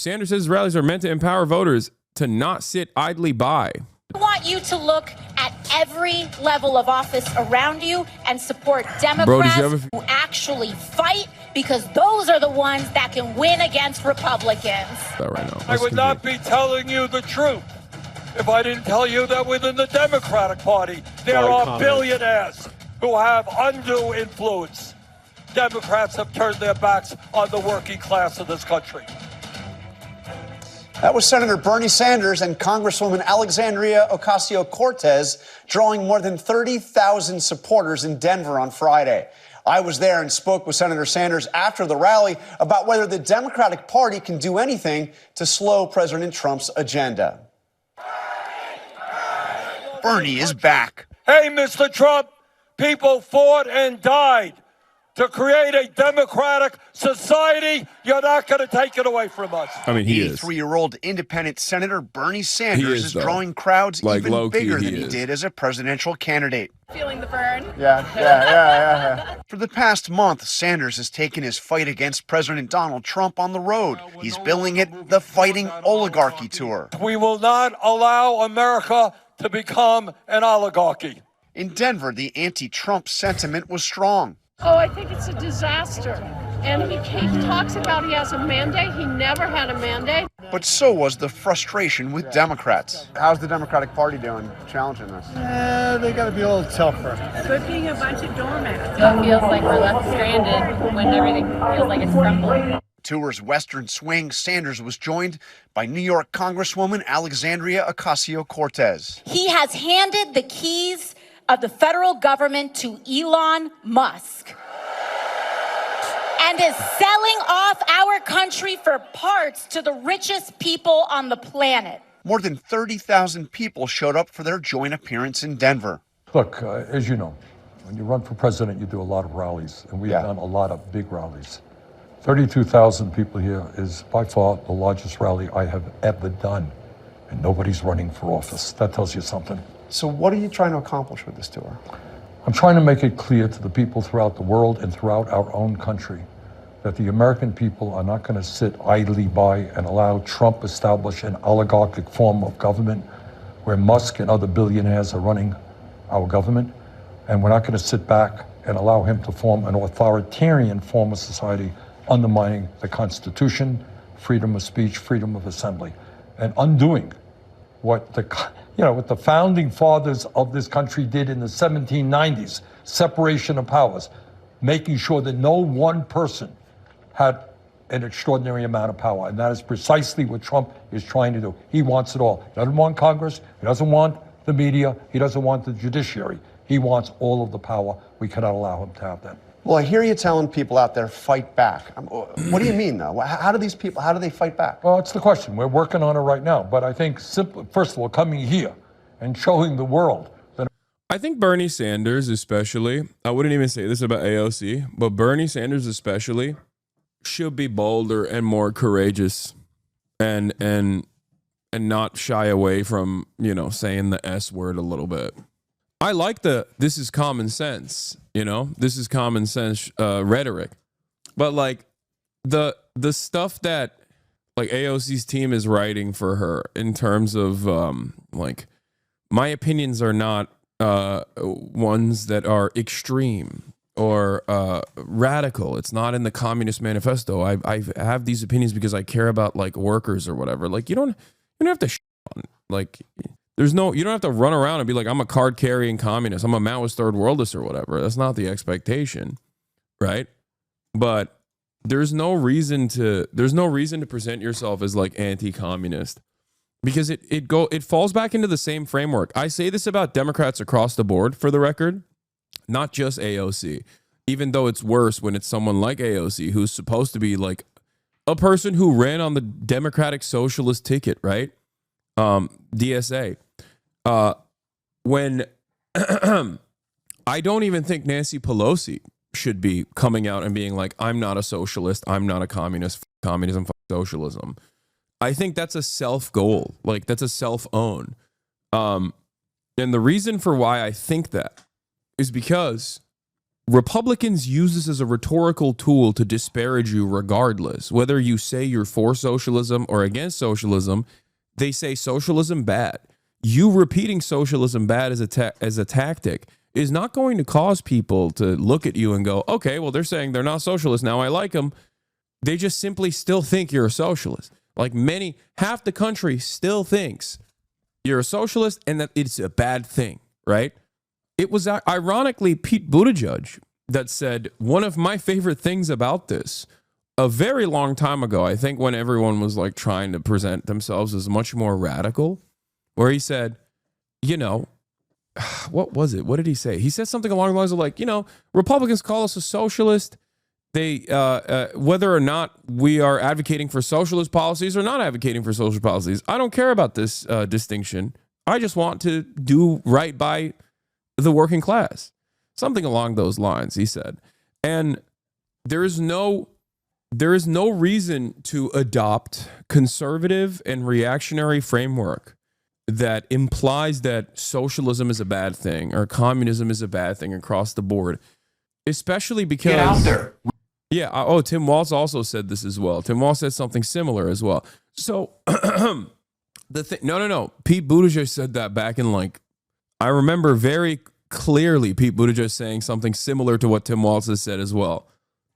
Sanders says rallies are meant to empower voters to not sit idly by. I want you to look at every level of office around you and support Democrats who actually fight, because those are the ones that can win against Republicans. Right now. I would not be telling you the truth if I didn't tell you that within the Democratic Party, there are billionaires who have undue influence. Democrats have turned their backs on the working class of this country. That was Senator Bernie Sanders and Congresswoman Alexandria Ocasio-Cortez drawing more than 30,000 supporters in Denver on Friday. I was there and spoke with Senator Sanders after the rally about whether the Democratic Party can do anything to slow President Trump's agenda. Bernie is back. Hey, Mr. Trump, people fought and died to create a democratic society. You're not going to take it away from us. I mean, he is. 83-year-old independent Senator Bernie Sanders is though. drawing crowds Like, even bigger he than he is. did as a presidential candidate. Feeling the burn? Yeah. For the past month, Sanders has taken his fight against President Donald Trump on the road. He's billing it the Fighting Oligarchy Tour. We will not allow America to become an oligarchy. In Denver, the anti-Trump sentiment was strong. Oh, I think it's a disaster. And he talks about he has a mandate. He never had a mandate. But so was the frustration with Democrats. How's the Democratic Party doing challenging this? They got to be a little tougher. Quit being a bunch of doormats. It feels like we're left stranded when everything feels like it's crumbling. Tour's Western swing, Sanders was joined by New York Congresswoman Alexandria Ocasio-Cortez. He has handed the keys of the federal government to Elon Musk and is selling off our country for parts to the richest people on the planet. More than 30,000 people showed up for their joint appearance in Denver. Look, as you know, when you run for president, you do a lot of rallies, and we've done a lot of big rallies. 32,000 people here is by far the largest rally I have ever done, and nobody's running for office. That tells you something. So what are you trying to accomplish with this tour? I'm trying to make it clear to the people throughout the world and throughout our own country that the American people are not going to sit idly by and allow Trump establish an oligarchic form of government where Musk and other billionaires are running our government. And we're not going to sit back and allow him to form an authoritarian form of society undermining the Constitution, freedom of speech, freedom of assembly, and undoing what the founding fathers of this country did in the 1790s, separation of powers, making sure that no one person had an extraordinary amount of power. And that is precisely what Trump is trying to do. He wants it all. He doesn't want Congress. He doesn't want the media. He doesn't want the judiciary. He wants all of the power. We cannot allow him to have that. Well, I hear you telling people out there, fight back. What do you mean, though? How do they fight back? Well, it's the question. We're working on it right now. But I think, first of all, coming here and showing the world that... I think Bernie Sanders especially, I wouldn't even say this about AOC, but Bernie Sanders especially should be bolder and more courageous and not shy away from, saying the S word a little bit. I like this is common sense, this is common sense rhetoric. But like the stuff that like AOC's team is writing for her in terms of my opinions are not ones that are extreme or radical. It's not in the Communist Manifesto. I have these opinions because I care about like workers or whatever. Like you don't have to you don't have to run around and be like, I'm a card carrying communist, I'm a Maoist third worldist or whatever. That's not the expectation, right? But there's no reason to present yourself as like anti-communist, because it falls back into the same framework. I say this about Democrats across the board, for the record, not just AOC, even though it's worse when it's someone like AOC who's supposed to be like a person who ran on the Democratic Socialist ticket, right? DSA. When I don't even think Nancy Pelosi should be coming out and being like, I'm not a socialist, I'm not a communist, communism, socialism. I think that's a self-goal. Like, that's a self-own. And the reason for why I think that is because Republicans use this as a rhetorical tool to disparage you regardless. Whether you say you're for socialism or against socialism, they say socialism bad. You repeating socialism bad as a tactic is not going to cause people to look at you and go, okay, well, they're saying they're not socialists. Now I like them. They just simply still think you're a socialist. Like half the country still thinks you're a socialist and that it's a bad thing, right? It was ironically Pete Buttigieg that said one of my favorite things about this a very long time ago, I think when everyone was like trying to present themselves as much more radical, where he said, you know, what was it? What did he say? He said something along the lines of like, you know, Republicans call us a socialist. They, whether or not we are advocating for socialist policies or not advocating for social policies, I don't care about this distinction. I just want to do right by the working class. Something along those lines, he said. And there is no reason to adopt conservative and reactionary framework that implies that socialism is a bad thing or communism is a bad thing across the board, especially because... Get out there. Yeah. Oh, Tim Walz also said this as well. Tim Walz said something similar as well. So no. Pete Buttigieg said that back in I remember very clearly Pete Buttigieg saying something similar to what Tim Walz has said as well.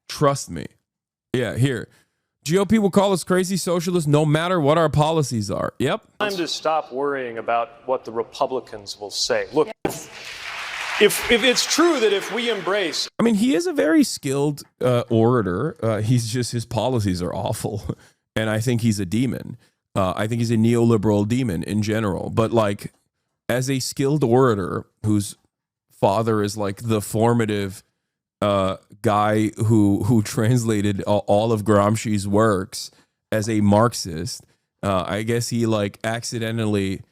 Trust me. Yeah, here. GOP will call us crazy socialists no matter what our policies are. Yep. Time to stop worrying about what the Republicans will say. Look, if it's true that if we embrace... I mean, he is a very skilled orator. His policies are awful. And I think he's a demon. I think he's a neoliberal demon in general. But as a skilled orator whose father is the formative guy who translated all of Gramsci's works as a Marxist, I guess he accidentally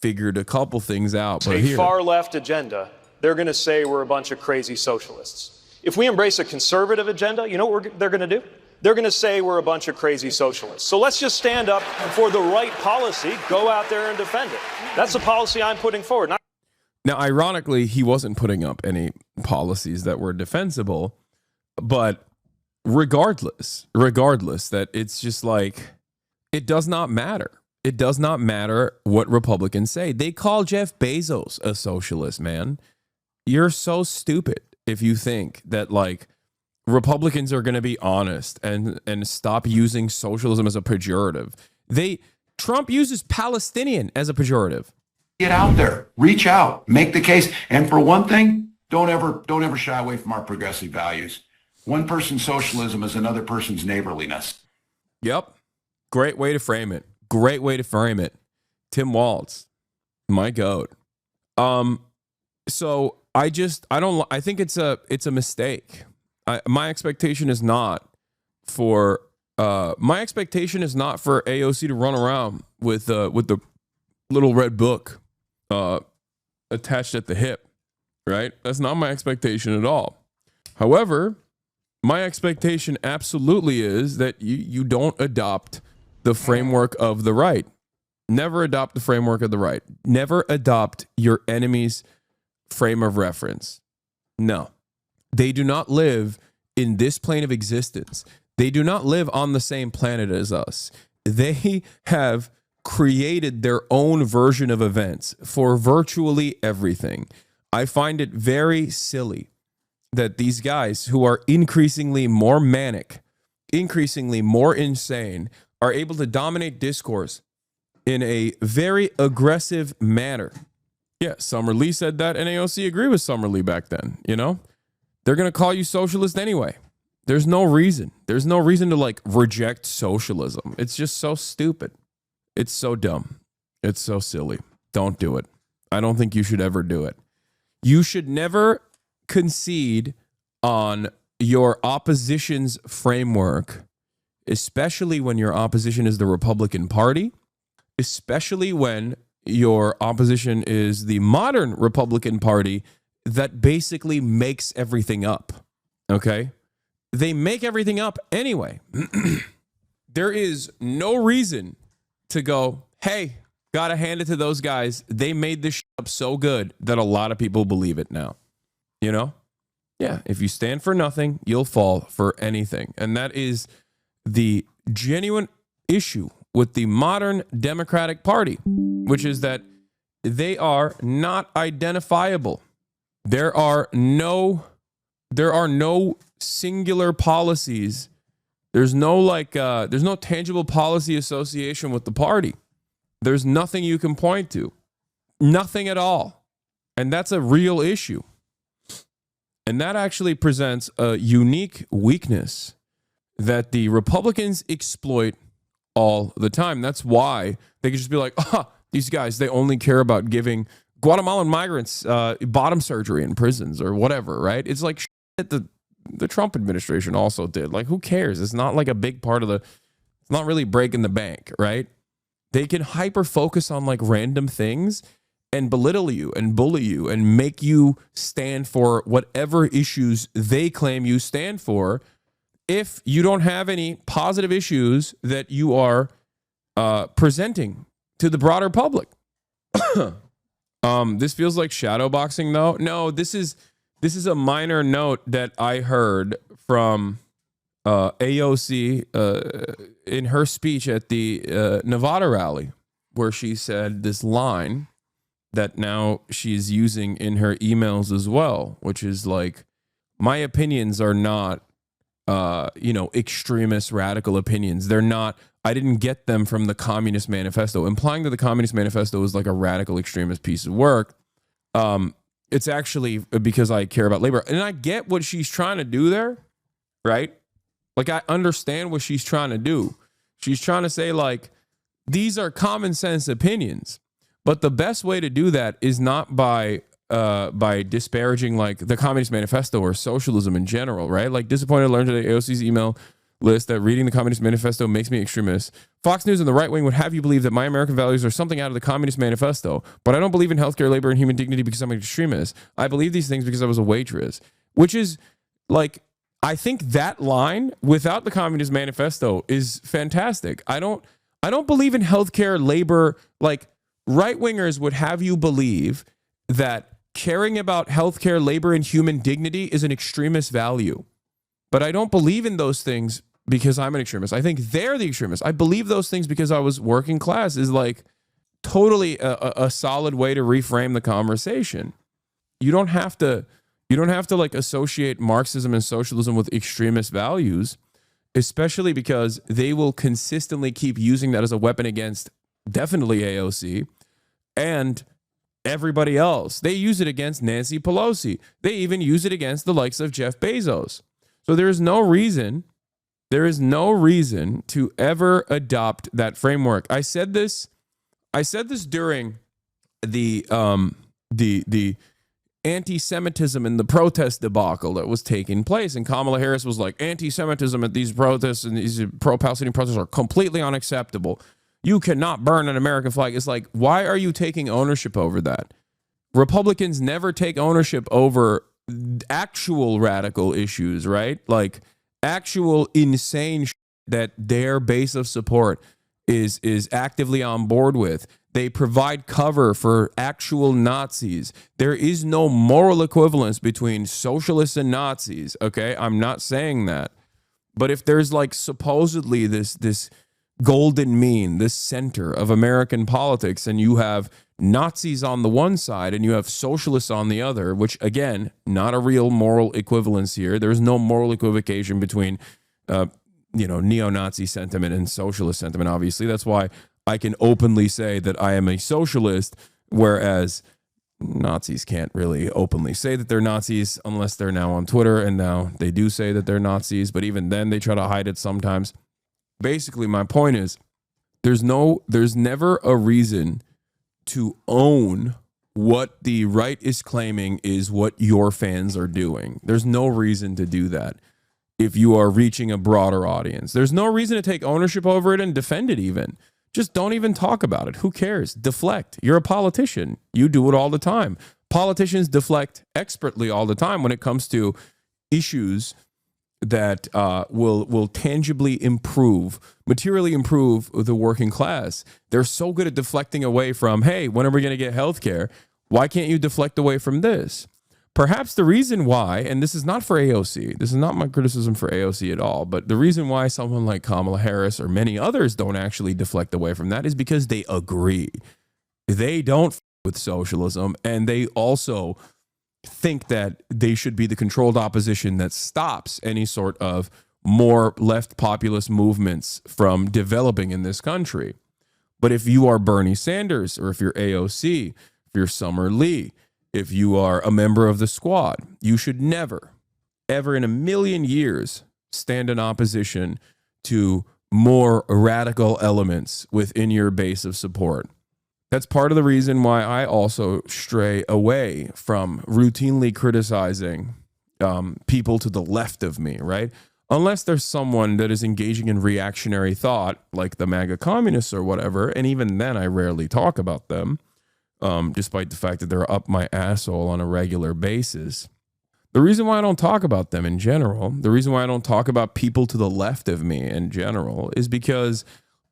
figured a couple things out. But a far left agenda, they're going to say we're a bunch of crazy socialists. If we embrace a conservative agenda, you know what they're going to do? They're going to say we're a bunch of crazy socialists. So let's just stand up for the right policy, go out there and defend it. That's the policy I'm putting forward. Now, ironically, he wasn't putting up any policies that were defensible, but regardless, that it's just it does not matter. It does not matter what Republicans say. They call Jeff Bezos a socialist, man. You're so stupid if you think that Republicans are going to be honest and stop using socialism as a pejorative. Trump uses Palestinian as a pejorative. Get out there, reach out, make the case. And for one thing, don't ever shy away from our progressive values. One person's socialism is another person's neighborliness. Yep. Great way to frame it. Great way to frame it. Tim Walz, my goat. So I think it's a mistake. My expectation is not for AOC to run around with the little red book attached at the hip, right? That's not my expectation at all. However, my expectation absolutely is that you don't adopt the framework of the right. Never adopt the framework of the right. Never adopt your enemy's frame of reference. No. They do not live in this plane of existence. They do not live on the same planet as us. They have created their own version of events for virtually everything. I find it very silly that these guys who are increasingly more manic, increasingly more insane, are able to dominate discourse in a very aggressive manner. Yeah, Summer Lee said that, and AOC agreed with Summer Lee back then, you know? They're going to call you socialist anyway. There's no reason. There's no reason to reject socialism. It's just so stupid. It's so dumb. It's so silly. Don't do it. I don't think you should ever do it. You should never concede on your opposition's framework, especially when your opposition is the Republican Party, especially when your opposition is the modern Republican Party that basically makes everything up. Okay? They make everything up anyway. There is no reason to go, hey, gotta hand it to those guys. They made this shit up so good that a lot of people believe it now. You know? Yeah, if you stand for nothing, you'll fall for anything. And that is the genuine issue with the modern Democratic Party, which is that they are not identifiable. There are no singular policies. There's no tangible policy association with the party. There's nothing you can point to. Nothing at all. And that's a real issue. And that actually presents a unique weakness that the Republicans exploit all the time. That's why they can just be like, these guys, they only care about giving Guatemalan migrants bottom surgery in prisons or whatever, right? It's like shit that the Trump administration also did. Like, who cares? It's not like a big part of it's not really breaking the bank, right? They can hyper focus on like random things and belittle you and bully you and make you stand for whatever issues they claim you stand for if you don't have any positive issues that you are presenting to the broader public. This feels like shadow boxing, though. No, this is a minor note that I heard from AOC in her speech at the Nevada rally, where she said this line that now she's using in her emails as well, which is like, my opinions are not, extremist radical opinions. They're not, I didn't get them from the Communist Manifesto, implying that the Communist Manifesto is like a radical extremist piece of work. It's actually because I care about labor. And I get what she's trying to do there, right? Like, I understand what she's trying to do. She's trying to say, like, these are common sense opinions. But the best way to do that is not by disparaging like the Communist Manifesto or socialism in general, right? Like, disappointed to learn today AOC's email list that reading the Communist Manifesto makes me extremist. Fox News and the right wing would have you believe that my American values are something out of the Communist Manifesto, but I don't believe in healthcare, labor, and human dignity because I'm an extremist. I believe these things because I was a waitress, which is like, I think that line without the Communist Manifesto is fantastic. I don't believe in healthcare, labor. Like, right wingers would have you believe that caring about healthcare, labor, and human dignity is an extremist value. But I don't believe in those things because I'm an extremist. I think they're the extremists. I believe those things because I was working class is like totally a solid way to reframe the conversation. You don't have to like associate Marxism and socialism with extremist values, especially because they will consistently keep using that as a weapon against definitely AOC and everybody else. They use it against Nancy Pelosi. They even use it against the likes of Jeff Bezos. So there is no reason to ever adopt that framework. I said this during the anti-Semitism and the protest debacle that was taking place, and Kamala Harris was like, anti-Semitism at these protests and these pro-Palestinian protests are completely unacceptable. You cannot burn an American flag. It's like, why are you taking ownership over that? Republicans never take ownership over actual radical issues, right? Like actual insane shit that their base of support is actively on board with. They provide cover for actual Nazis. There is no moral equivalence between socialists and Nazis, okay? I'm not saying that. But if there's like supposedly this golden mean, this center of American politics, and you have Nazis on the one side and you have socialists on the other, which again, not a real moral equivalence here. There's no moral equivocation between, neo-Nazi sentiment and socialist sentiment. Obviously, that's why I can openly say that I am a socialist, whereas Nazis can't really openly say that they're Nazis unless they're now on Twitter, and now they do say that they're Nazis, but even then they try to hide it sometimes. Basically, my point is there's never a reason to own what the right is claiming is what your fans are doing. There's no reason to do that if you are reaching a broader audience. There's no reason to take ownership over it and defend it even. Just don't even talk about it. Who cares? Deflect. You're a politician. You do it all the time. Politicians deflect expertly all the time when it comes to issues that will tangibly materially improve the working class. They're so good at deflecting away from, hey, when are we going to get health care? Why can't you deflect away from this? Perhaps the reason why, and this is not for AOC, this is not my criticism for AOC at all, but the reason why someone like Kamala Harris or many others don't actually deflect away from that is because they agree. They don't with socialism, and they also think that they should be the controlled opposition that stops any sort of more left populist movements from developing in this country. But if you are Bernie Sanders, or if you're AOC, if you're Summer Lee, if you are a member of the squad, you should never, ever in a million years stand in opposition to more radical elements within your base of support. That's part of the reason why I also stray away from routinely criticizing people to the left of me, right? Unless there's someone that is engaging in reactionary thought, like the MAGA communists or whatever, and even then I rarely talk about them. Despite the fact that they're up my asshole on a regular basis. The reason why I don't talk about them in general, the reason why I don't talk about people to the left of me in general is because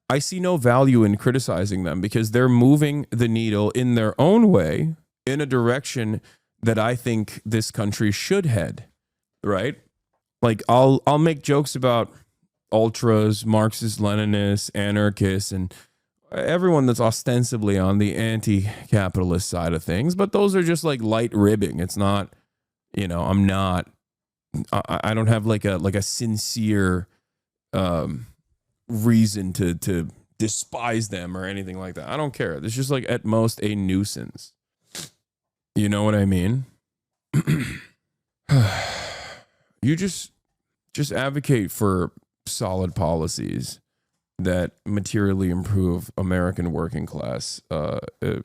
I see no value in criticizing them because they're moving the needle in their own way in a direction that I think this country should head, right? Like I'll make jokes about ultras, Marxist, Leninists, anarchists, and everyone that's ostensibly on the anti-capitalist side of things, but those are just like light ribbing. It's not, I don't have like a sincere reason to despise them or anything like that. I don't care. It's just like at most a nuisance. You know what I mean? You just advocate for solid policies that materially improve American working class, the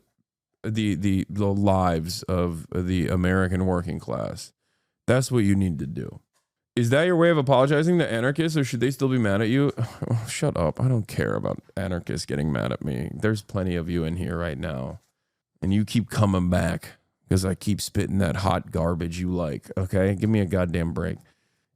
lives of the American working class. That's what you need to do. Is that your way of apologizing to anarchists, or should they still be mad at you? Oh, shut up. I don't care about anarchists getting mad at me. There's plenty of you in here right now, and you keep coming back because I keep spitting that hot garbage you like, okay? Give me a goddamn break.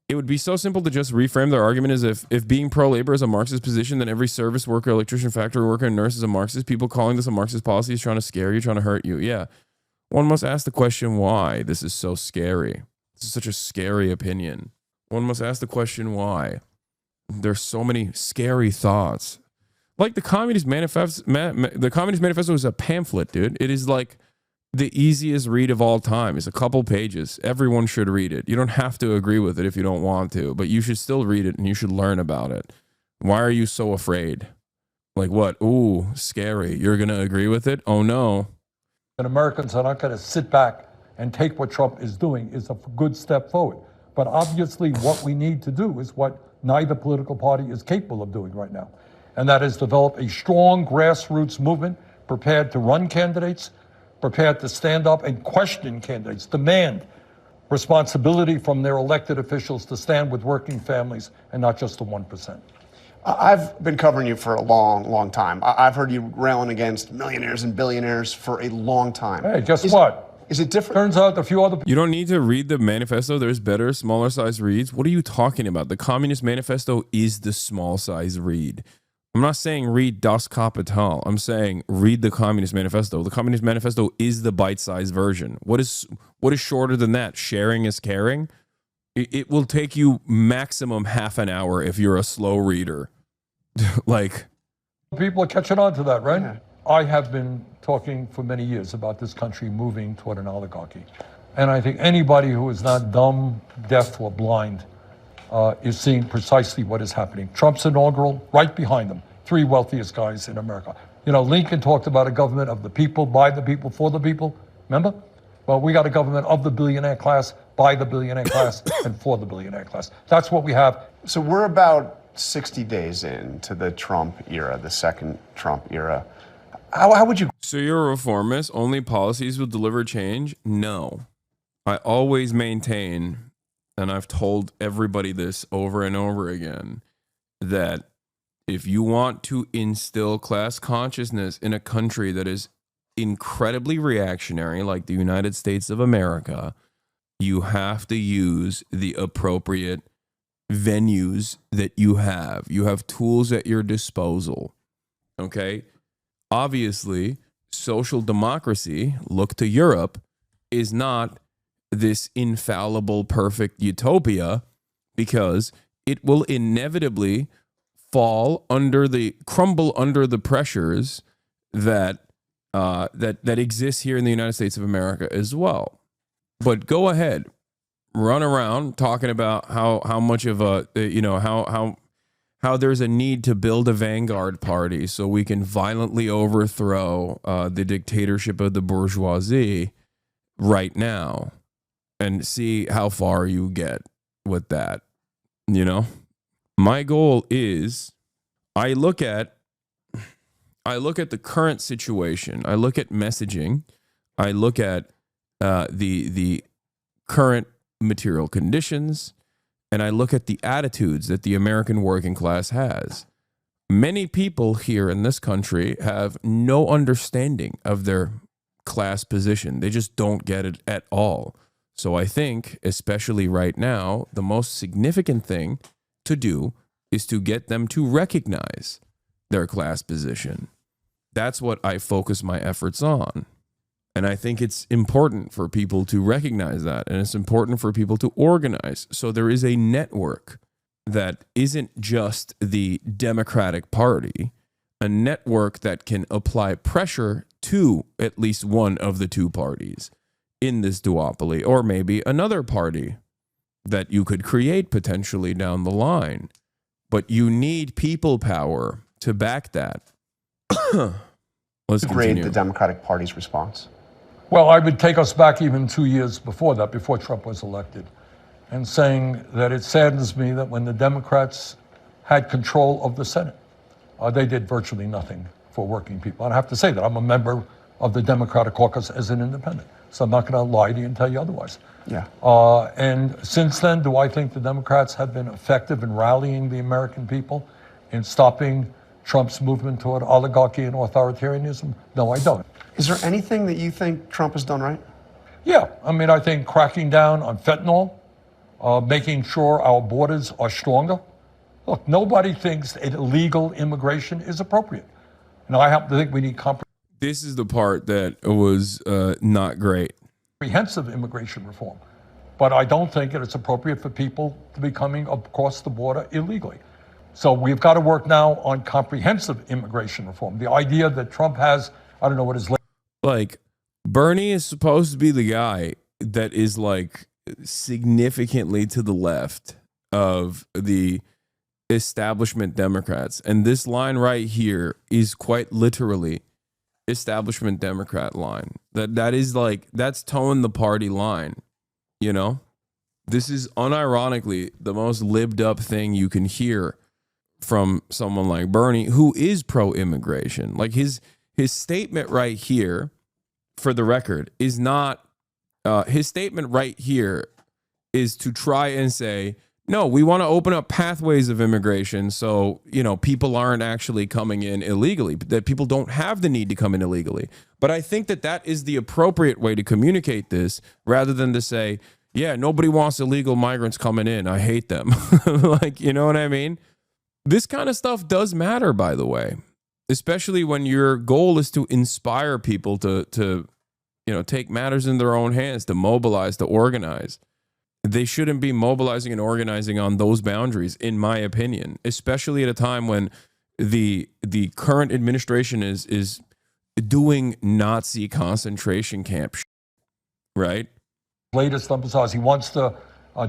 It would be so simple to just reframe their argument as if being pro-labor is a Marxist position, then every service worker, electrician, factory worker, and nurse is a Marxist. People calling this a Marxist policy is trying to scare you, trying to hurt you. Yeah. One must ask the question why this is so scary. This is such a scary opinion. One must ask the question why. There's so many scary thoughts. Like the Communist Manifesto, the Communist Manifesto is a pamphlet, dude. It is like the easiest read of all time. It's a couple pages. Everyone should read it. You don't have to agree with it if you don't want to, but you should still read it and you should learn about it. Why are you so afraid? Like what? Ooh, scary. You're going to agree with it? Oh no. And Americans are not going to sit back and take what Trump is doing is a good step forward. But obviously what we need to do is what neither political party is capable of doing right now. And that is develop a strong grassroots movement prepared to run candidates, prepared to stand up and question candidates, demand responsibility from their elected officials to stand with working families and not just the 1%. I've been covering you for a long, long time. I've heard you railing against millionaires and billionaires for a long time. Hey, guess what? Is it different? Turns out a few other people. You don't need to read the manifesto. There's better, smaller size reads. What are you talking about? The Communist Manifesto is the small size read. I'm not saying read Das Kapital. I'm saying read the Communist Manifesto. The Communist Manifesto is the bite-sized version. What is shorter than that? Sharing is caring. It will take you maximum half an hour if you're a slow reader. Like people are catching on to that, right? Yeah. I have been talking for many years about this country moving toward an oligarchy. And I think anybody who is not dumb, deaf, or blind is seeing precisely what is happening. Trump's inaugural, right behind him, three wealthiest guys in America. You know, Lincoln talked about a government of the people, by the people, for the people. Remember? Well, we got a government of the billionaire class, by the billionaire class, and for the billionaire class. That's what we have. So we're about 60 days into the Trump era, the second Trump era. How would you? So you're a reformist? Only policies will deliver change? No. I always maintain, and I've told everybody this over and over again, that if you want to instill class consciousness in a country that is incredibly reactionary, like the United States of America, you have to use the appropriate venues that you have. You have tools at your disposal. Okay? Obviously, social democracy, look to Europe, is not this infallible, perfect utopia, because it will inevitably crumble under the pressures that exist here in the United States of America as well. But go ahead, run around talking about how much of a how there's a need to build a vanguard party so we can violently overthrow the dictatorship of the bourgeoisie right now, and see how far you get with that. My goal is, I look at the current situation. I look at messaging. I look at the current material conditions, and I look at the attitudes that the American working class has. Many people here in this country have no understanding of their class position. They just don't get it at all. So I think, especially right now, the most significant thing to do is to get them to recognize their class position. That's what I focus my efforts on. And I think it's important for people to recognize that. And it's important for people to organize. So there is a network that isn't just the Democratic Party, a network that can apply pressure to at least one of the two parties in this duopoly, or maybe another party that you could create potentially down the line. But you need people power to back that. Let's grade continue. the Democratic Party's response. Well, I would take us back even 2 years before that, before Trump was elected, and saying that it saddens me that when the Democrats had control of the Senate, they did virtually nothing for working people. And I have to say that I'm a member of the Democratic caucus as an independent, so I'm not going to lie to you and tell you otherwise. Yeah. And since then, do I think the Democrats have been effective in rallying the American people in stopping Trump's movement toward oligarchy and authoritarianism? No, I don't. Is there anything that you think Trump has done right? Yeah, I mean, I think cracking down on fentanyl, making sure our borders are stronger. Look, nobody thinks that illegal immigration is appropriate. And I happen to think we need This is the part that was not great. comprehensive immigration reform. But I don't think that it's appropriate for people to be coming across the border illegally. So we've got to work now on comprehensive immigration reform. The idea that Trump has, I don't know what his... Like, Bernie is supposed to be the guy that is like significantly to the left of the establishment Democrats. And this line right here is quite literally establishment Democrat line. That is like, that's towing the party line, you know? This is unironically the most libbed up thing you can hear from someone like Bernie, who is pro-immigration. Like his statement right here, for the record, is not, his statement right here is to try and say, no, we want to open up pathways of immigration so, you know, people aren't actually coming in illegally, that people don't have the need to come in illegally. But I think that that is the appropriate way to communicate this, rather than to say, yeah, nobody wants illegal migrants coming in. I hate them. Like, you know what I mean? This kind of stuff does matter, by the way, especially when your goal is to inspire people to you know, take matters in their own hands, to mobilize, to organize. They shouldn't be mobilizing and organizing on those boundaries, in my opinion, especially at a time when the current administration is doing Nazi concentration camp, right? Latest emphasize he wants to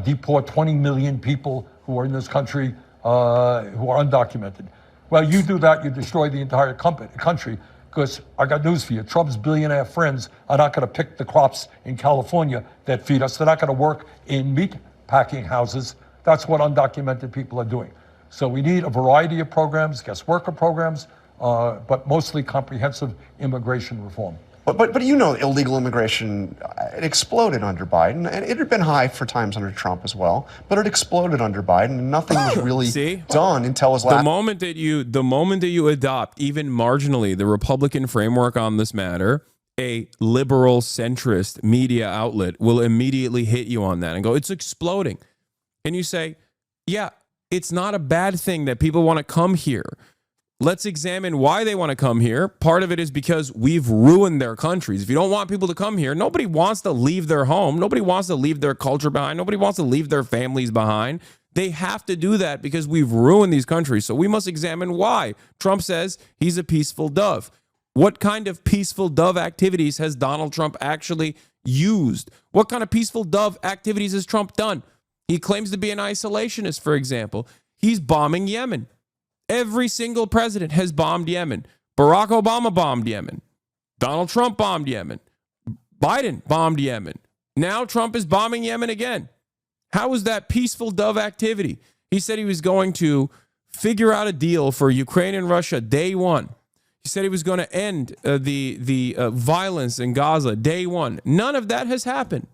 deport 20 million people who are in this country who are undocumented. Well, you do that, you destroy the entire country, because I got news for you. Trump's billionaire friends are not going to pick the crops in California that feed us. They're not going to work in meat packing houses. That's what undocumented people are doing. So we need a variety of programs, guest worker programs, but mostly comprehensive immigration reform. But you know, illegal immigration, it exploded under Biden, and it had been high for times under Trump as well. But it exploded under Biden, and nothing was really done until his last. The moment that you adopt even marginally the Republican framework on this matter, a liberal centrist media outlet will immediately hit you on that and go, "It's exploding," and you say, "Yeah, it's not a bad thing that people want to come here." Let's examine why they want to come here. Part of it is because we've ruined their countries. If you don't want people to come here, nobody wants to leave their home. Nobody wants to leave their culture behind. Nobody wants to leave their families behind. They have to do that because we've ruined these countries. So we must examine why. Trump says he's a peaceful dove. What kind of peaceful dove activities has Donald Trump actually used? What kind of peaceful dove activities has Trump done? He claims to be an isolationist, for example. He's bombing Yemen. Every single president has bombed Yemen. Barack Obama bombed Yemen. Donald Trump bombed Yemen. Biden bombed Yemen. Now Trump is bombing Yemen again. How is that peaceful dove activity? He said he was going to figure out a deal for Ukraine and Russia day one. He said he was going to end the violence in Gaza day one. None of that has happened.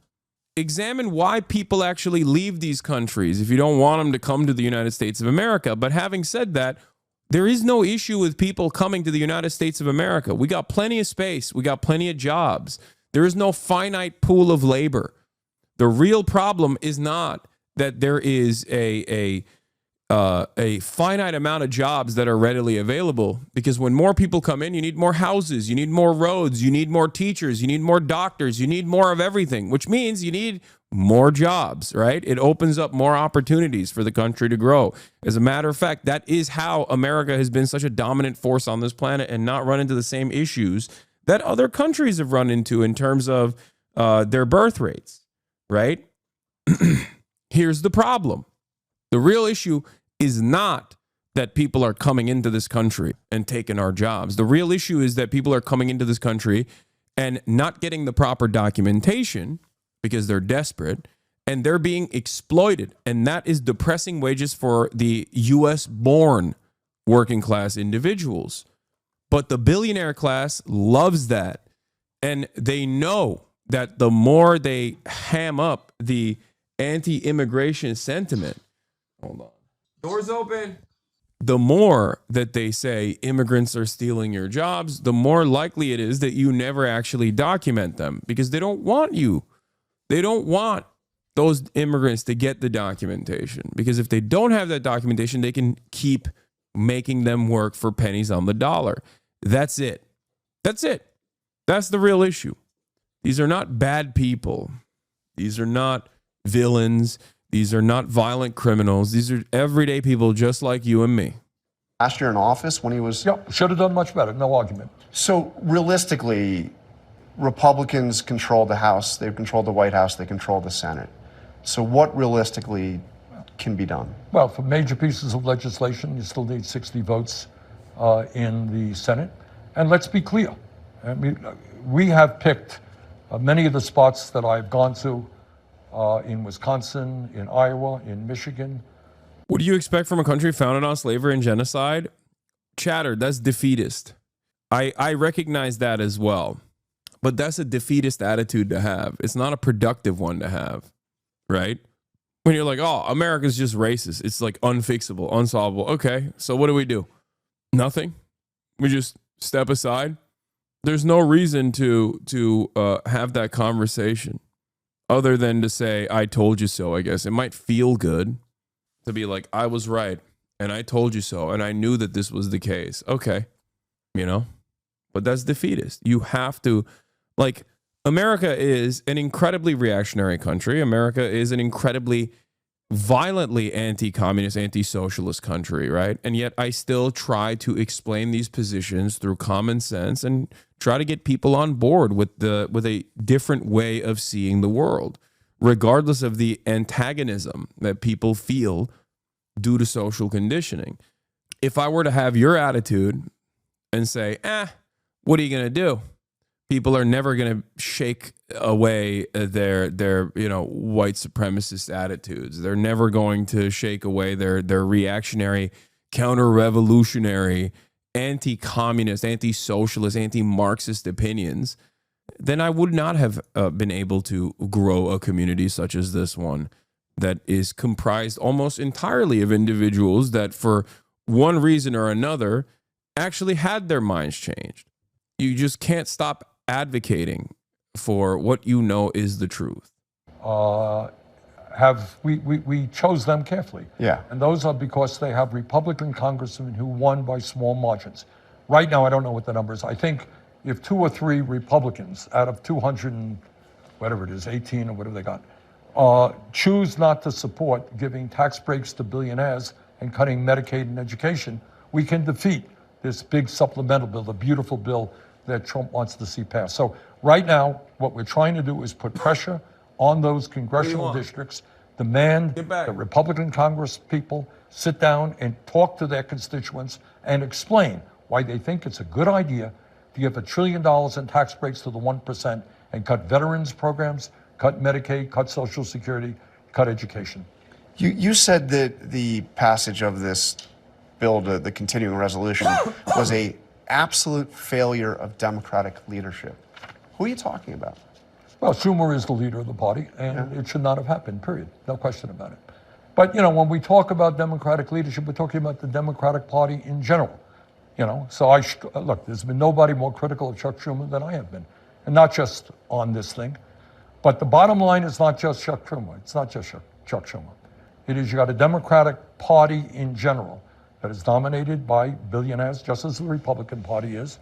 Examine why people actually leave these countries if you don't want them to come to the United States of America. But having said that, there is no issue with people coming to the United States of America. We got plenty of space. We got plenty of jobs. There is no finite pool of labor. The real problem is not that there is a finite amount of jobs that are readily available, because when more people come in, you need more houses, you need more roads, you need more teachers, you need more doctors, you need more of everything, which means you need more jobs, right? It opens up more opportunities for the country to grow. As a matter of fact, that is how America has been such a dominant force on this planet and not run into the same issues that other countries have run into in terms of their birth rates, right? Here's the problem. The real issue is not that people are coming into this country and taking our jobs. The real issue is that people are coming into this country and not getting the proper documentation because they're desperate, and they're being exploited. And that is depressing wages for the US-born working class individuals. But the billionaire class loves that. And they know that the more they ham up the anti-immigration sentiment, hold on. Doors open. The more that they say immigrants are stealing your jobs, the more likely it is that you never actually document them, because they don't want you. They don't want those immigrants to get the documentation, because if they don't have that documentation, they can keep making them work for pennies on the dollar. That's it. That's it. That's the real issue. These are not bad people. These are not villains. These are not violent criminals. These are everyday people just like you and me. Last year in office when he was... Yeah, should have done much better, no argument. So realistically, Republicans control the House, they've controlled the White House, they control the Senate. So what realistically can be done? Well, for major pieces of legislation, you still need 60 votes in the Senate. And let's be clear. I mean, we have picked many of the spots that I've gone to in Wisconsin, in Iowa, in Michigan. What do you expect from a country founded on slavery and genocide? Chatter, that's defeatist. I recognize that as well. But that's a defeatist attitude to have. It's not a productive one to have, right? When you're like, oh, America's just racist. It's like unfixable, unsolvable. Okay, so what do? Nothing? We just step aside? There's no reason to have that conversation other than to say, I told you so, I guess. It might feel good to be like, I was right, and I told you so, and I knew that this was the case. Okay, you know? But that's defeatist. You have to... Like, America is an incredibly reactionary country. America is an incredibly violently anti-communist, anti-socialist country, right? And yet I still try to explain these positions through common sense and try to get people on board with a different way of seeing the world, regardless of the antagonism that people feel due to social conditioning. If I were to have your attitude and say, what are you going to do? People are never going to shake away their white supremacist attitudes. They're never going to shake away their reactionary, counter-revolutionary, anti-communist, anti-socialist, anti-Marxist opinions. Then I would not have been able to grow a community such as this one that is comprised almost entirely of individuals that for one reason or another actually had their minds changed. You just can't stop advocating for what you know is the truth. we chose them carefully. Yeah. And those are because they have Republican congressmen who won by small margins. Right now, I don't know what the number is. I think if 2 or 3 Republicans out of 200 and whatever it is, 18 or whatever they got, choose not to support giving tax breaks to billionaires and cutting Medicaid and education, we can defeat this big supplemental bill, the beautiful bill that Trump wants to see passed. So right now, what we're trying to do is put pressure on those congressional districts, demand that Republican Congress people sit down and talk to their constituents and explain why they think it's a good idea to give $1 trillion in tax breaks to the 1% and cut veterans programs, cut Medicaid, cut Social Security, cut education. You said that the passage of this bill, the continuing resolution, was a absolute failure of Democratic leadership. Who are you talking about? Well, Schumer is the leader of the party, and it should not have happened, period. No question about it. But, you know, when we talk about Democratic leadership, we're talking about the Democratic Party in general. You know, so look, there's been nobody more critical of Chuck Schumer than I have been. And not just on this thing. But the bottom line is not just Chuck Schumer. It's not just Chuck Schumer. It is you got a Democratic Party in general that is dominated by billionaires, just as the Republican Party is,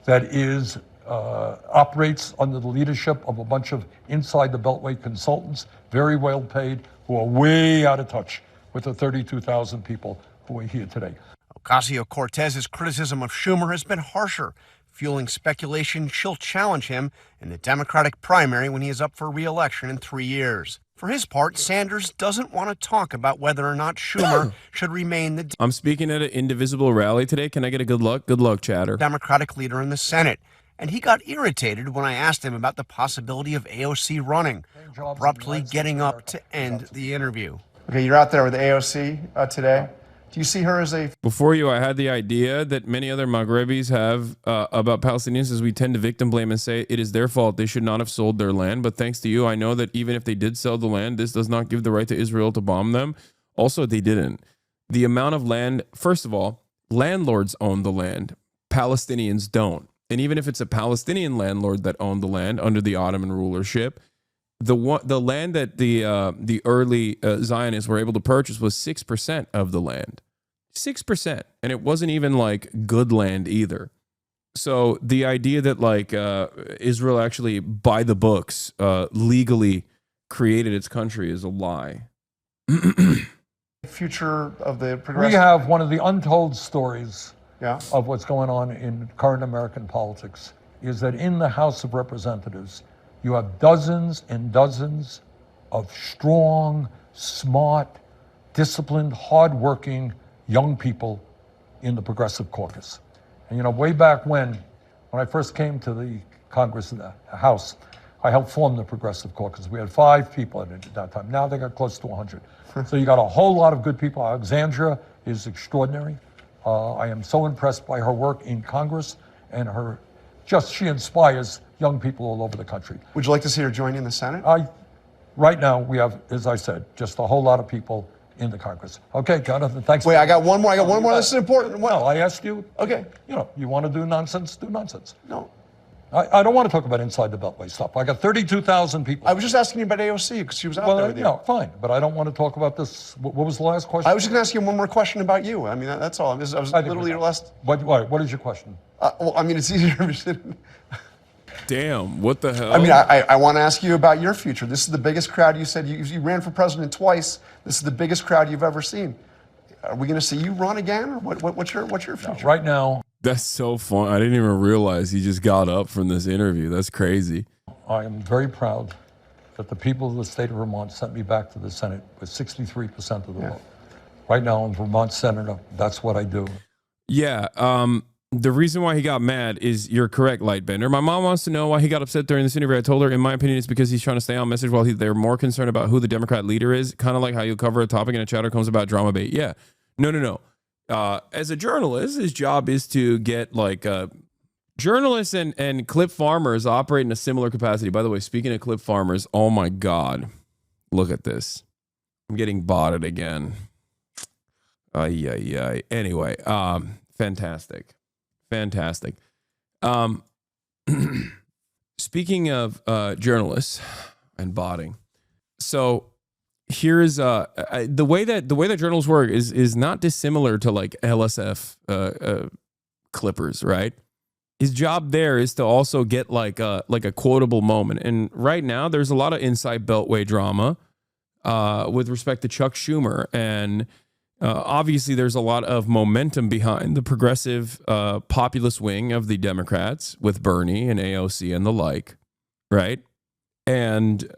that is operates under the leadership of a bunch of inside the Beltway consultants, very well paid, who are way out of touch with the 32,000 people who are here today. Ocasio-Cortez's criticism of Schumer has been harsher, fueling speculation she'll challenge him in the Democratic primary when he is up for re-election in 3 years. For his part, Sanders doesn't want to talk about whether or not Schumer should remain the I'm speaking at an Indivisible rally today. Can I get a good luck? Good luck, chatter. Democratic leader in the Senate. And he got irritated when I asked him about the possibility of AOC running, abruptly getting up to end the interview. Okay, you're out there with AOC today. Do you see her as a... Before you, I had the idea that many other Maghrebis have about Palestinians, as we tend to victim blame and say it is their fault. They should not have sold their land. But thanks to you, I know that even if they did sell the land, this does not give the right to Israel to bomb them. Also, they didn't. The amount of land, first of all, landlords own the land. Palestinians don't. And even if it's a Palestinian landlord that owned the land under the Ottoman rulership, the land that the early Zionists were able to purchase was 6% of the land. 6%. And it wasn't even like good land either. So the idea that like Israel actually by the books legally created its country is a lie. future of the progressive... We have one of the untold stories Yeah. of what's going on in current American politics is that in the House of Representatives, you have dozens and dozens of strong, smart, disciplined, hardworking young people in the Progressive Caucus. And you know, way back when I first came to the Congress, the House, I helped form the Progressive Caucus. We had 5 people in it at that time. Now they got close to 100. So you got a whole lot of good people. Alexandria is extraordinary. I am so impressed by her work in Congress and she inspires young people all over the country. Would you like to see her join in the Senate? Right now we have, as I said, just a whole lot of people in the Congress. Okay, Jonathan, thanks. Wait, I got one more. This is important. Well, I asked you. Okay. You know, you want to do nonsense, do nonsense. No. I don't want to talk about inside the Beltway stuff. I got 32,000 people. I was just asking you about AOC because she was out there with you. No, fine, but I don't want to talk about this. What was the last question? I was just going to ask you one more question about you. I mean, that's all. I was literally your last... What is your question? Well, I mean, it's easier. Damn, what the hell? I mean, I want to ask you about your future. This is the biggest crowd. You said you ran for president twice. This is the biggest crowd you've ever seen. Are we going to see you run again, or what's your future? No, right now, that's so fun. I didn't even realize he just got up from this interview. That's crazy. I am very proud that the people of the state of Vermont sent me back to the Senate with 63% of the vote. Right now, I'm Vermont senator. That's what I do. Yeah. The reason why he got mad is you're correct, Lightbender. My mom wants to know why he got upset during this interview. I told her, in my opinion, it's because he's trying to stay on message while they're more concerned about who the Democrat leader is. Kind of like how you cover a topic and a chatter comes about drama bait. Yeah. No. As a journalist, his job is to get like journalists and clip farmers operate in a similar capacity. By the way, speaking of clip farmers, oh my God, look at this. I'm getting botted again. Anyway, fantastic. Speaking of journalists and botting, so here's the way that journals work is not dissimilar to like LSF clippers, right? His job there is to also get like a quotable moment. And right now there's a lot of inside Beltway drama with respect to Chuck Schumer. And obviously there's a lot of momentum behind the progressive populist wing of the Democrats with Bernie and AOC and the like, right? And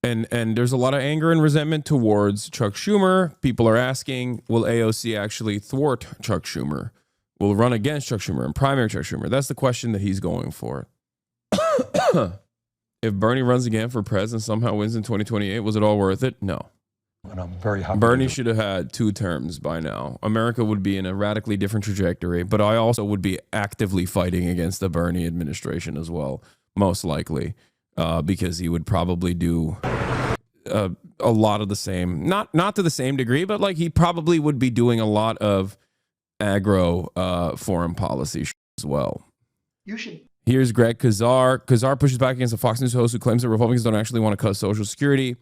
and there's a lot of anger and resentment towards Chuck Schumer. People are asking, will AOC actually thwart Chuck Schumer? Will run against Chuck Schumer and primary Chuck Schumer? That's the question that he's going for. If Bernie runs again for president, somehow wins in 2028, was it all worth it? No. And I'm very happy. Bernie should have had 2 terms by now. America would be in a radically different trajectory, but I also would be actively fighting against the Bernie administration as well, most likely, because he would probably do a lot of the same, not to the same degree, but like he probably would be doing a lot of aggro foreign policy as well. You should. Here's Greg Kazar. Kazar pushes back against a Fox News host who claims that Republicans don't actually want to cut Social Security.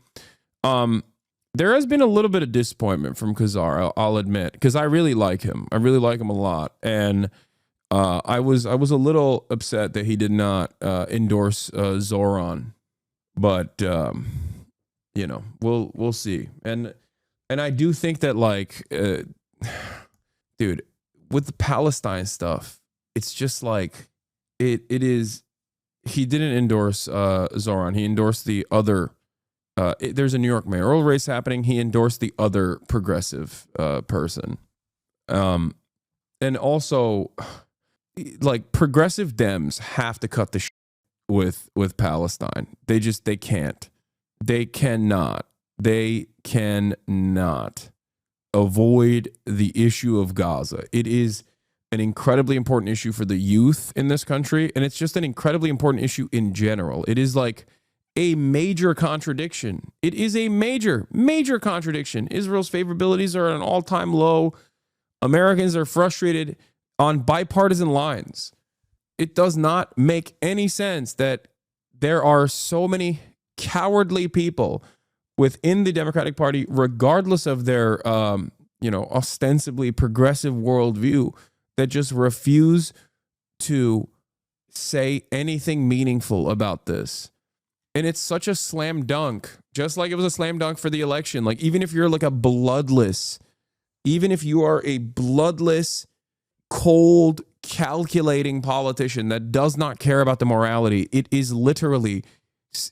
There has been a little bit of disappointment from Kazar, I'll admit, because I really like him. I really like him a lot, and I was a little upset that he did not endorse Zoran, but you know, we'll see. And I do think that like. Dude, with the Palestine stuff, it's just like it is. He didn't endorse Zoran. He endorsed the other. There's a New York mayoral race happening. He endorsed the other progressive person, and also like progressive Dems have to cut the shit with Palestine. They can't. They cannot avoid the issue of Gaza. It is an incredibly important issue for the youth in this country, and it's just an incredibly important issue in general. It is like a major contradiction. It is a major contradiction. Israel's favorabilities are at an all-time low. Americans are frustrated on bipartisan lines. It does not make any sense that there are so many cowardly people within the Democratic Party, regardless of their, ostensibly progressive worldview, that just refuse to say anything meaningful about this. And it's such a slam dunk, just like it was a slam dunk for the election. Like, even if you're like even if you are a bloodless, cold, calculating politician that does not care about the morality, it is literally,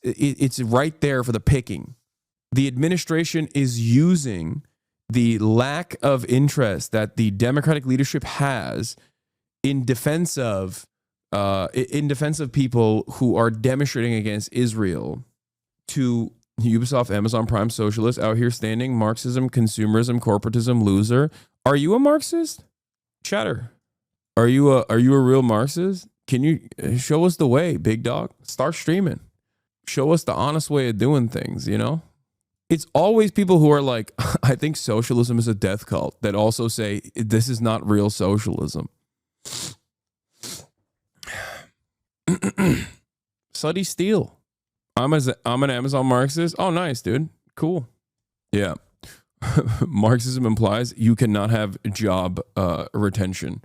it's right there for the picking. The administration is using the lack of interest that the Democratic leadership has in defense of people who are demonstrating against Israel to Ubisoft, Amazon Prime socialists out here standing Marxism, consumerism, corporatism, loser. Are you a Marxist? Chatter. Are you a real Marxist? Can you show us the way, big dog? Start streaming. Show us the honest way of doing things, you know? It's always people who are like, I think socialism is a death cult, that also say this is not real socialism. Suddy Steele. I'm an Amazon Marxist. Oh, nice, dude. Cool. Yeah. Marxism implies you cannot have job retention,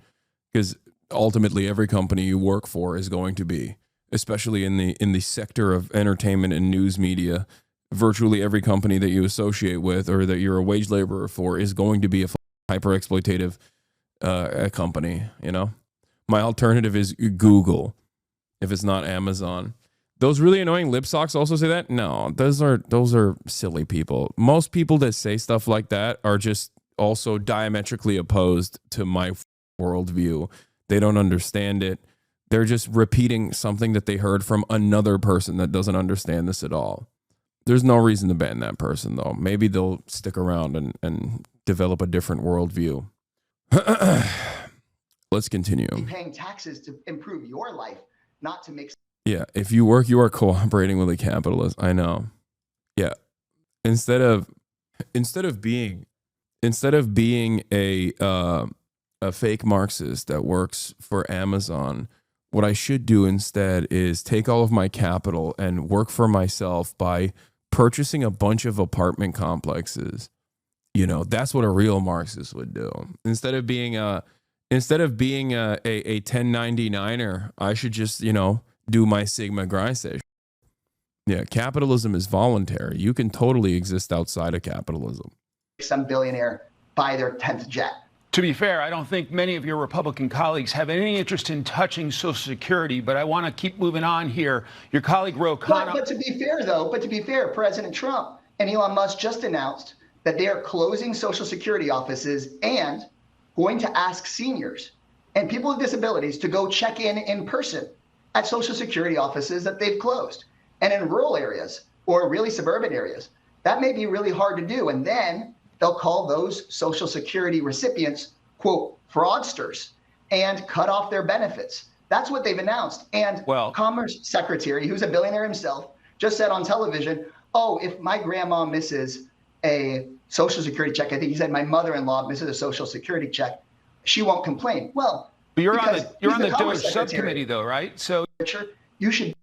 because ultimately every company you work for is going to be, especially in the sector of entertainment and news media, virtually every company that you associate with or that you're a wage laborer for is going to be a hyper exploitative company. You know, my alternative is Google if it's not Amazon. Those really annoying lip socks also say that. No, those are silly people. Most people that say stuff like that are just also diametrically opposed to my worldview. They don't understand it. They're just repeating something that they heard from another person that doesn't understand this at all. There's no reason to ban that person, though. Maybe they'll stick around and develop a different worldview. Let's continue. Paying taxes to improve your life, not to make. Yeah, if you work, you are cooperating with a capitalist. I know. Yeah, instead of being a fake Marxist that works for Amazon, what I should do instead is take all of my capital and work for myself by purchasing a bunch of apartment complexes. You know, that's what a real Marxist would do. Instead of being a 1099er, I should just, you know, do my Sigma Grise. Yeah, capitalism is voluntary. You can totally exist outside of capitalism. Some billionaire buy their 10th jet. To be fair, I don't think many of your Republican colleagues have any interest in touching Social Security, but I want to keep moving on here. Your colleague Ro Khanna. But to be fair, President Trump and Elon Musk just announced that they are closing Social Security offices and going to ask seniors and people with disabilities to go check in person at Social Security offices that they've closed. And in rural areas or really suburban areas, that may be really hard to do. And then they'll call those Social Security recipients, quote, fraudsters, and cut off their benefits. That's what they've announced. And Commerce Secretary, who's a billionaire himself, just said on television, oh, if my grandma misses a Social Security check, I think he said my mother-in-law misses a Social Security check, she won't complain. Well, but you're on the DOJ subcommittee, though, right? So you should